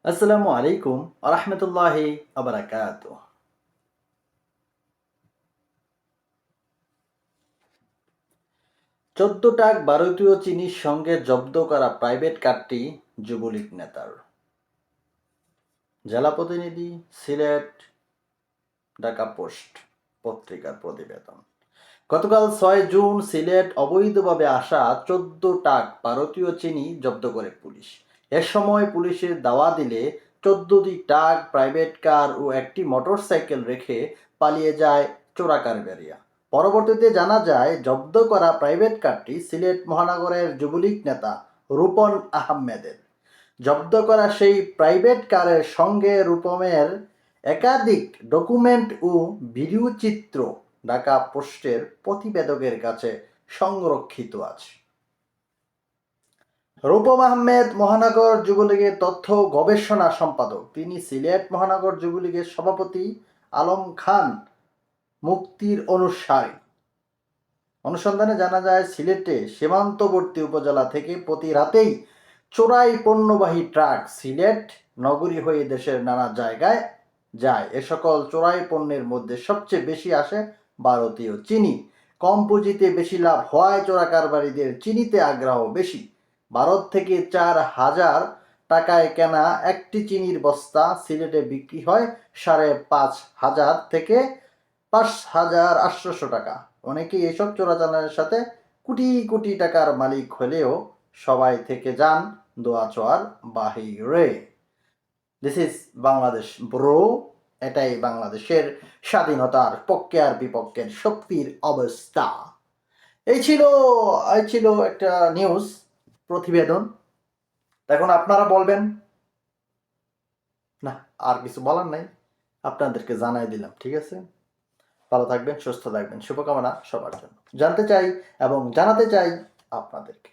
আসসালামু আলাইকুম আরহামতুল্লাহি আবরাকাত। ১৪ টাক ভারতীয় চিনির সঙ্গে জব্দ করা প্রাইভেট কারটি যুবলীগ নেতার। জেলা প্রতিনিধি, সিলেট, ঢাকা পোস্ট পত্রিকার প্রতিবেদন। গতকাল ৬ জুন সিলেট অবৈধভাবে আসা ১৪ টাক ভারতীয় চিনি জব্দ করে পুলিশ। এ সময় পুলিশের দাওয়া দিলে ১৪টি টাক, প্রাইভেট কার ও একটি মোটরসাইকেল রেখে পালিয়ে যায় চোরা কারবারিরা। পরবর্তীতে জানা যায় জব্দ করা প্রাইভেট কারটি সিলেট মহানগরের যুবলীগ নেতা রূপন আহমেদের। জব্দ করা সেই প্রাইভেট কারের সঙ্গে রূপমের একাধিক ডকুমেন্ট ও ভিডিও চিত্র ঢাকা পোস্টের প্রতিবেদকের কাছে সংরক্ষিত আছে। রূপম আহমেদ মহানগর যুবলীগের তথ্য গবেষণা সম্পাদক। তিনি সিলেট মহানগর যুবলীগের সভাপতি আলম খান মুক্তির অনুসারী। অনুসন্ধানে জানা যায় সিলেটে সীমান্তবর্তী উপজেলা থেকে প্রতি রাতেই চোরাই পণ্যবাহী ট্রাক সিলেট নগরী হয়ে দেশের নানা জায়গায় যায়। এ সকল চোরাই পণ্যের মধ্যে সবচেয়ে বেশি আসে ভারতীয় চিনি। কম পুঁজিতে বেশি লাভ হওয়ায় চোরা কারবারিদের চিনিতে আগ্রহ বেশি। ভারত থেকে ৪,০০০ টাকায় কেনা একটি চিনির বস্তা সিলেটে বিক্রি হয় ৫,৫০০ থেকে ৫,৮০০ টাকা। অনেকেই এসব চোরাচালানের সাথে কোটি কোটি টাকার মালিক হলেও সবাই থেকে যান দোয়াচোয়ার বাহিরে। This is Bangladesh bro. এটাই বাংলাদেশের স্বাধীনতার পক্ষে আর বিপক্ষের শক্তির অবস্থা। এই ছিল একটা নিউজ প্রতিবেদন। এখন আপনারা বলবেন না, আর কিছু বলার নাই, আপনাদেরকে জানাই দিলাম। ঠিক আছে, ভালো থাকবেন, সুস্থ থাকবেন, শুভকামনা সবার জন্য। জানতে চাই এবং জানাতে চাই আপনাদেরকে।